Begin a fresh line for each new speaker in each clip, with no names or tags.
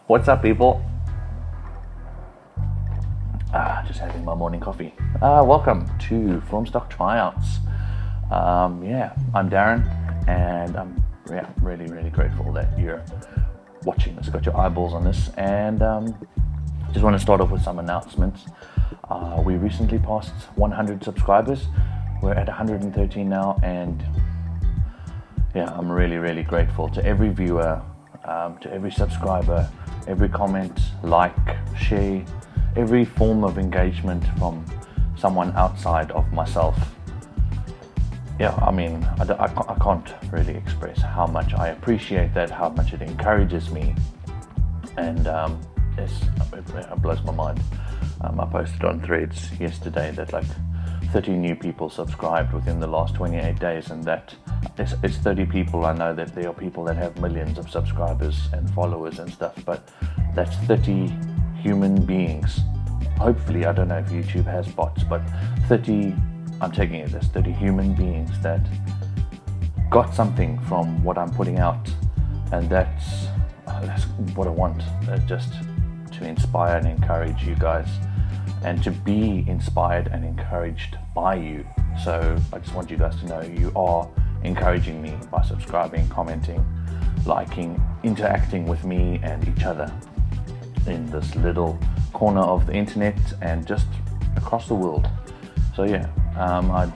What's up, people? Just having my morning coffee. Welcome to Filmstock Tryouts. I'm Darren, and I'm really grateful that you're watching this, got your eyeballs on this, and just want to start off with some announcements. We recently passed 100 subscribers. We're at 113 now, and I'm really grateful to every viewer, to every subscriber, every comment, like, share, every form of engagement from someone outside of myself. I can't really express how much I appreciate that, how much it encourages me, and it blows my mind. I posted on Threads yesterday that like 30 new people subscribed within the last 28 days, and that it's 30 people. I know that there are people that have millions of subscribers and followers and stuff, but that's 30 human beings. Hopefully, I don't know if YouTube has bots, but 30, I'm taking it as 30 human beings that got something from what I'm putting out, and that's what I want, just to inspire and encourage you guys, and to be inspired and encouraged by you. So I just want you guys to know you are encouraging me by subscribing, commenting, liking, interacting with me and each other in this little corner of the internet and just across the world. So I'd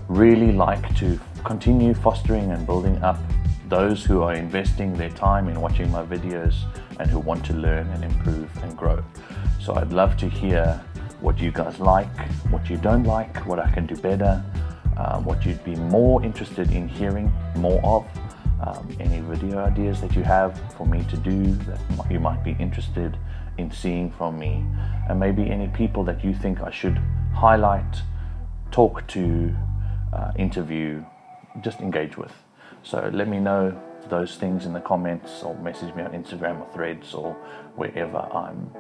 really like to continue fostering and building up those who are investing their time in watching my videos and who want to learn and improve and grow. So I'd love to hear what you guys like, what you don't like, what I can do better, what you'd be more interested in hearing more of, any video ideas that you have for me to do that you might be interested in seeing from me, and maybe any people that you think I should highlight, talk to, interview, just engage with. So let me know those things in the comments, or message me on Instagram or Threads or wherever I'm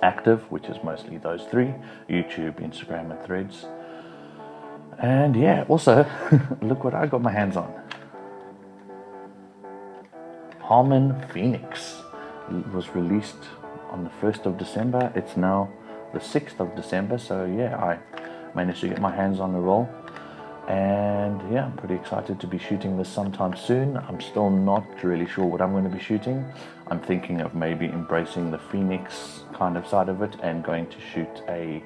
active, which is mostly those three: YouTube, Instagram and Threads. And also look what I got my hands on. Harmon Phoenix. It was released on the 1st of December. It's now the 6th of December, so I managed to get my hands on the roll, and I'm pretty excited to be shooting this sometime soon. I'm still not really sure what I'm going to be shooting. I'm thinking of maybe embracing the Phoenix kind of side of it and going to shoot a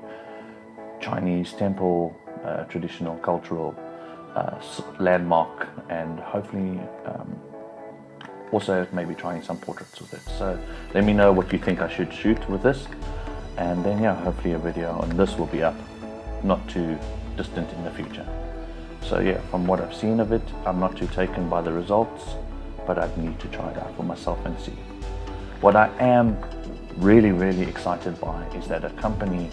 Chinese temple, traditional cultural landmark, and hopefully also maybe trying some portraits with it. So let me know what you think I should shoot with this, and then hopefully a video on this will be up not too distant in the future. So from what I've seen of it, I'm not too taken by the results, but I need to try it out for myself and see. What I am really excited by is that a company,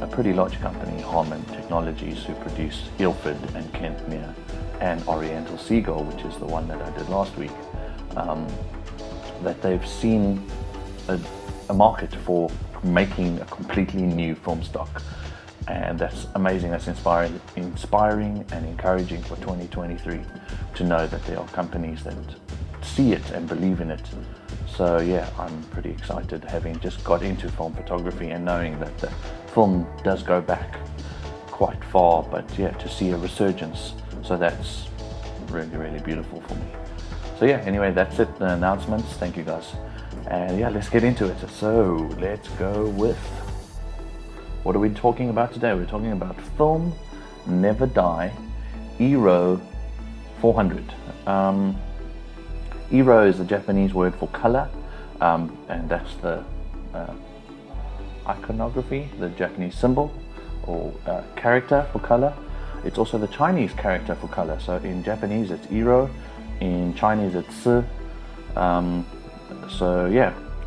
a pretty large company, Harmon Technologies, who produce Ilford and Kentmere and Oriental Seagull, which is the one that I did last week, that they've seen a market for making a completely new film stock, and that's amazing. That's inspiring and encouraging for 2023 to know that there are companies that see it and believe in it. So I'm pretty excited, having just got into film photography and knowing that the film does go back quite far, but to see a resurgence, so that's really beautiful for me. So anyway, that's it, the announcements. Thank you guys, and let's get into it. So let's go with, what are we talking about today? We're talking about FilmNeverDie IRO 400. IRO is the Japanese word for color, and that's the iconography, the Japanese symbol or character for color. It's also the Chinese character for color. So in Japanese it's IRO, in Chinese it's Si.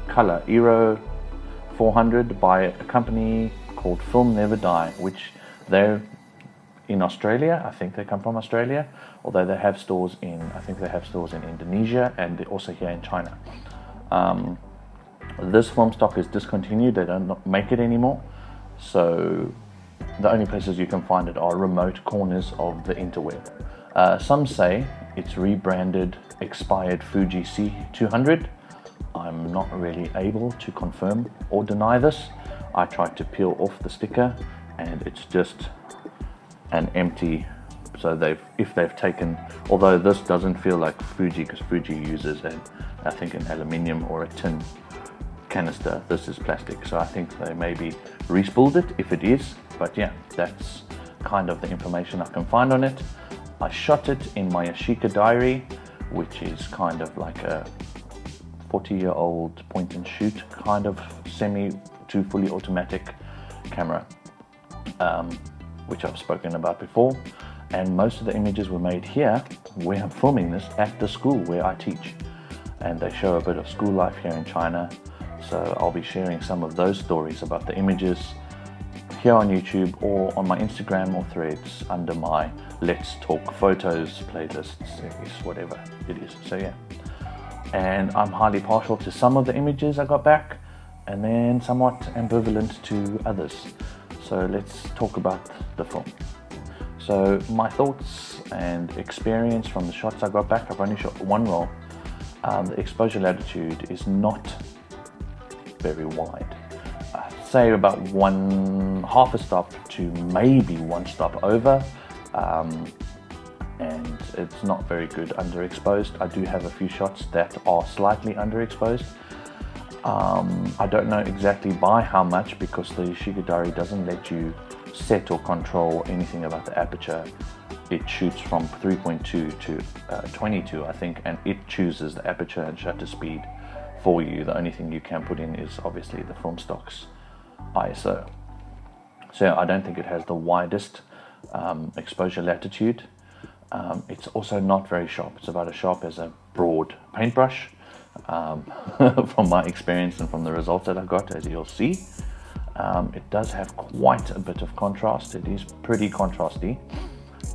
Color IRO 400 by a company called FilmNeverDie, which they're in Australia. I think they come from Australia, although they have stores in Indonesia, and they're also here in China. This film stock is discontinued. They don't make it anymore, so the only places you can find it are remote corners of the interweb. Some say it's rebranded expired Fuji C200, I'm not really able to confirm or deny this. I tried to peel off the sticker and it's just an empty, so if they've taken, although this doesn't feel like Fuji, because Fuji uses I think an aluminium or a tin canister, this is plastic, so I think they maybe respooled it if it is. But yeah, that's kind of the information I can find on it. I shot it in my Yashica diary, which is kind of like a 40-year-old point and shoot kind of semi to fully automatic camera, which I've spoken about before. And most of the images were made here where I'm filming this, at the school where I teach, and they show a bit of school life here in China. So I'll be sharing some of those stories about the images here on YouTube or on my Instagram or Threads under my Let's Talk Photos playlist series, whatever it is. So yeah, and I'm highly partial to some of the images I got back and then somewhat ambivalent to others. So let's talk about the film. So my thoughts and experience from the shots I got back, I've only shot one roll. The exposure latitude is not very wide. Say about half a stop to maybe one stop over, and it's not very good underexposed. I do have a few shots that are slightly underexposed. I don't know exactly by how much, because the Yashica diary doesn't let you set or control anything about the aperture. It shoots from 3.2 to 22, I think, and it chooses the aperture and shutter speed for you. The only thing you can put in is obviously the filmstock's ISO. So I don't think it has the widest exposure latitude. It's also not very sharp. It's about as sharp as a broad paintbrush, from my experience and from the results that I got, as you'll see. It does have quite a bit of contrast. It is pretty contrasty,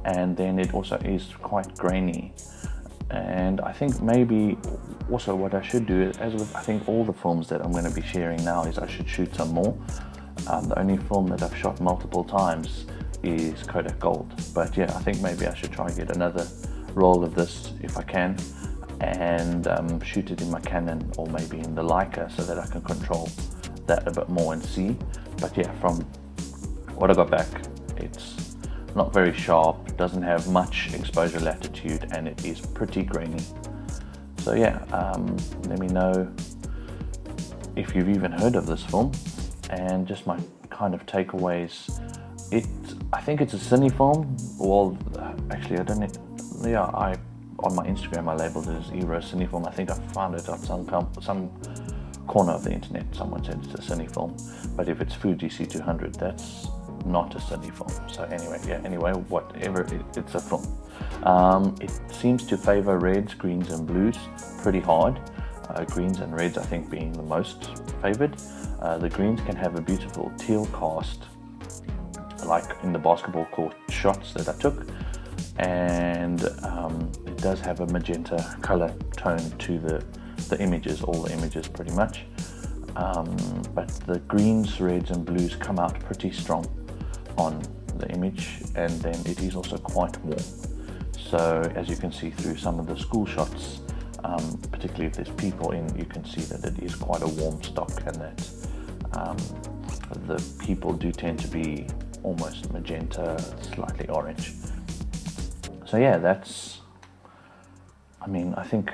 and then it also is quite grainy. And I think maybe also what I should do, as with I think all the films that I'm going to be sharing now, is I should shoot some more. The only film that I've shot multiple times is Kodak Gold, but yeah, I think maybe I should try and get another roll of this if I can, and shoot it in my Canon or maybe in the Leica, so that I can control that a bit more and see. But yeah, from what I got back, it's not very sharp, doesn't have much exposure latitude, and it is pretty grainy. So yeah, let me know if you've even heard of this film and just my kind of takeaways. I think it's a cinefilm. Well, actually I don't know. Yeah, on my Instagram I labeled it as IRO cinefilm. I think I found it on some corner of the internet. Someone said it's a cinefilm, but if it's Fuji C200, that's not a cinefilm. So anyway, whatever, it's a film. It seems to favor reds, greens and blues pretty hard. Greens and reds I think being the most favored. The greens can have a beautiful teal cast, like in the basketball court shots that I took, and it does have a magenta color tone to the images, all the images pretty much. But the greens, reds and blues come out pretty strong on the image, and then it is also quite warm. So as you can see through some of the school shots, particularly if there's people in, you can see that it is quite a warm stock, and that the people do tend to be almost magenta, slightly orange. So yeah, I think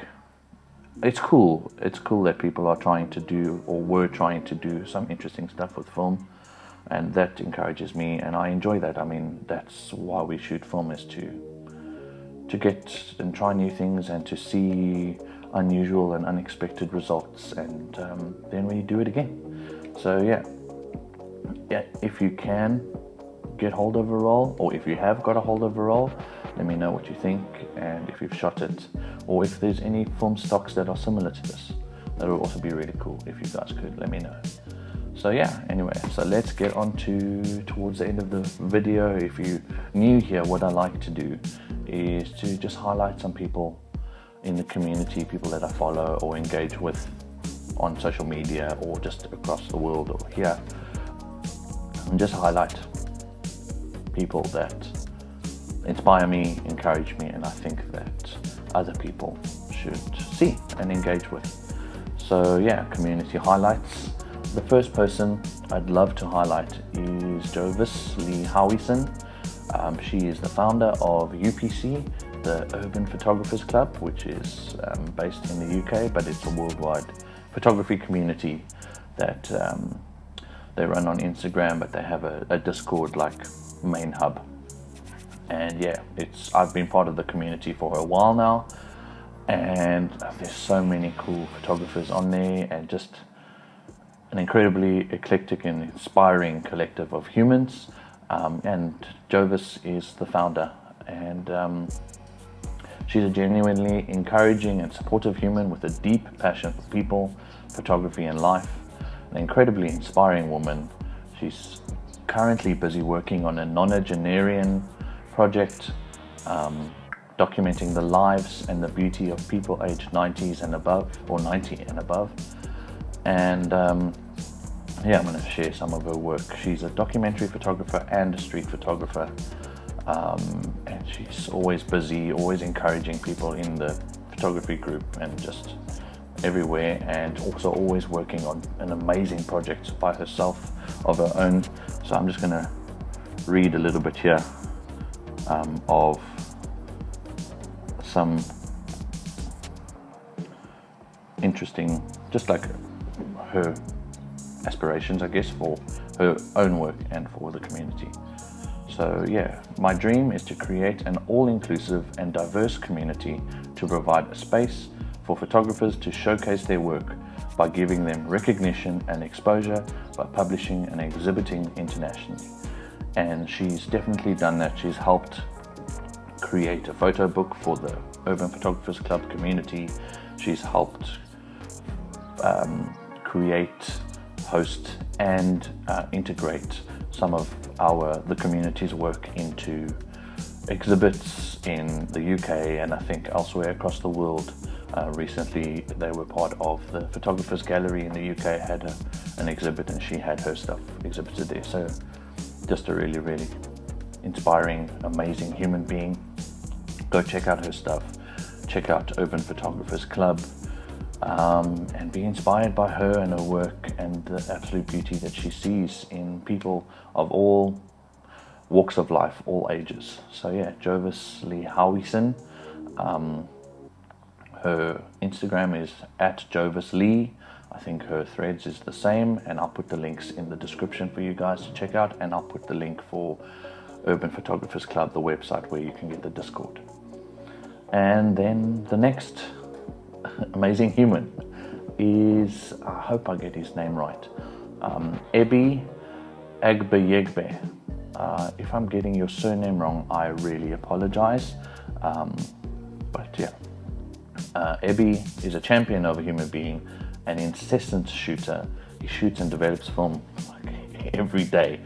it's cool. It's cool that people are trying to do, or were trying to do, some interesting stuff with film, and that encourages me, and I enjoy that. That's why we shoot film, is to get and try new things and to see unusual and unexpected results, and then we do it again. So yeah, if you can get hold of a roll, or if you have got a hold of a roll, let me know what you think, and if you've shot it, or if there's any film stocks that are similar to this. That would also be really cool if you guys could let me know. So yeah, anyway, so let's get on towards the end of the video. If you're new here, what I like to do is to just highlight some people in the community, people that I follow or engage with on social media, or just across the world or here, and just highlight people that inspire me, encourage me, and I think that other people should see and engage with. So yeah, community highlights. The first person I'd love to highlight is Jovis Lee Howison. She is the founder of UPC, the Urban Photographers Club, which is based in the UK, but it's a worldwide photography community that they run on Instagram, but they have a Discord like main hub. And yeah, I've been part of the community for a while now, and there's so many cool photographers on there, and just an incredibly eclectic and inspiring collective of humans. And Jovis is the founder, and she's a genuinely encouraging and supportive human with a deep passion for people, photography and life. An incredibly inspiring woman. She's currently busy working on a nonagenarian project, documenting the lives and the beauty of people aged 90s and above, or 90 and above. And yeah, I'm going to share some of her work. She's a documentary photographer and a street photographer, and she's always busy, always encouraging people in the photography group and just everywhere, and also always working on an amazing project by herself of her own. So I'm just going to read a little bit here of some interesting, just like her aspirations, I guess, for her own work and for the community. So yeah, my dream is to create an all-inclusive and diverse community to provide a space for photographers to showcase their work by giving them recognition and exposure by publishing and exhibiting internationally. And she's definitely done that. She's helped create a photo book for the Urban Photographers Club community. She's helped create, host and integrate some of the community's work into exhibits in the UK and I think elsewhere across the world. Recently they were part of the Photographers Gallery in the UK, had an exhibit, and she had her stuff exhibited there. So just a really, really inspiring, amazing human being. Go check out her stuff, check out Urban Photographers Club, and be inspired by her and her work and the absolute beauty that she sees in people of all walks of life, all ages. So yeah, Jovis Lee Howison. Her Instagram is @JovisLee. I think her threads is the same, and I'll put the links in the description for you guys to check out, and I'll put the link for Urban Photographers Club, the website where you can get the Discord. And then the next amazing human is, I hope I get his name right, Ebi Agbeyegbe. If I'm getting your surname wrong, I really apologize. But yeah, Ebi is a champion of a human being, an incessant shooter. He shoots and develops film like every day.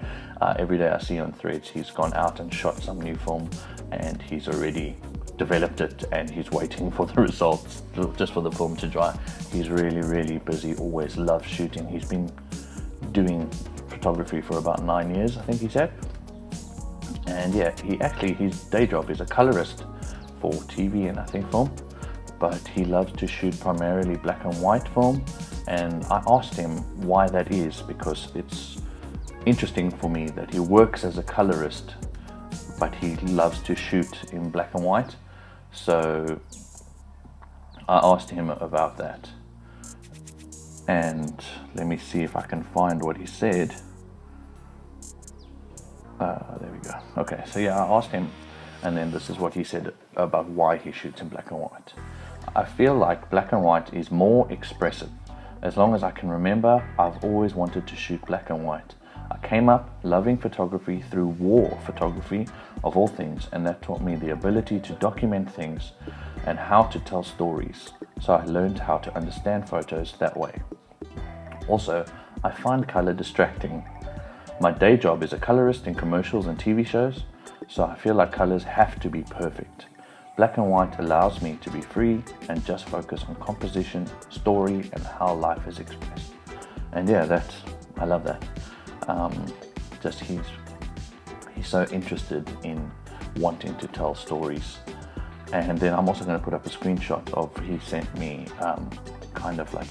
Every day I see on threads he's gone out and shot some new film, and he's already developed it and he's waiting for the results, just for the film to dry. He's really, really busy, always loves shooting. He's been doing photography for about 9 years, I think he said. And yeah, his day job is a colorist for TV and I think film, but he loves to shoot primarily black and white film. And I asked him why that is, because it's interesting for me that he works as a colorist, but he loves to shoot in black and white. So I asked him about that, and let me see if I can find what he said. There we go. Okay, so yeah, I asked him, and then this is what he said about why he shoots in black and white. I feel like black and white is more expressive. As long as I can remember, I've always wanted to shoot black and white. I came up loving photography through war photography, of all things, and that taught me the ability to document things and how to tell stories. So I learned how to understand photos that way. Also, I find color distracting. My day job is a colorist in commercials and TV shows, so I feel like colors have to be perfect. Black and white allows me to be free and just focus on composition, story, and how life is expressed. And yeah, I love that. Just he's so interested in wanting to tell stories. And then I'm also going to put up a screenshot of, he sent me kind of like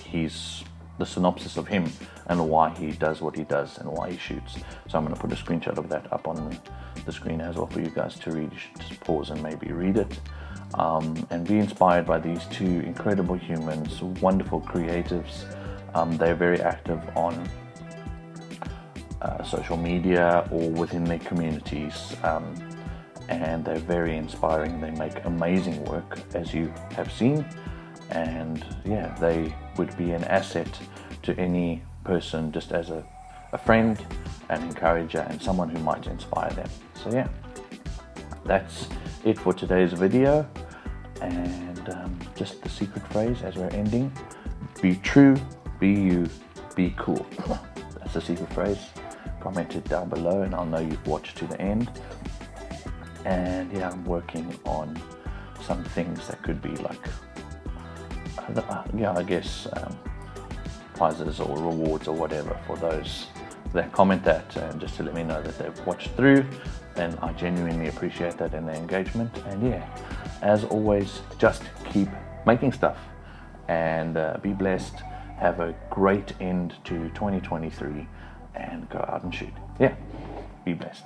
the synopsis of him and why he does what he does and why he shoots. So I'm going to put a screenshot of that up on the screen as well for you guys to read. You should just pause and maybe read it, and be inspired by these two incredible humans, wonderful creatives. They're very active on social media or within their communities, and they're very inspiring. They make amazing work, as you have seen, and yeah, they would be an asset to any person, just as a friend, an encourager, and someone who might inspire them. So yeah, that's it for today's video. And just the secret phrase as we're ending: be true, be you, be cool. That's the secret phrase. Comment it down below and I'll know you've watched to the end. And yeah, I'm working on some things that could be like I guess prizes or rewards or whatever for those that comment that, and just to let me know that they've watched through, and I genuinely appreciate that and their engagement. And yeah, as always, just keep making stuff and be blessed. Have a great end to 2023 and go out and shoot. Yeah, be blessed.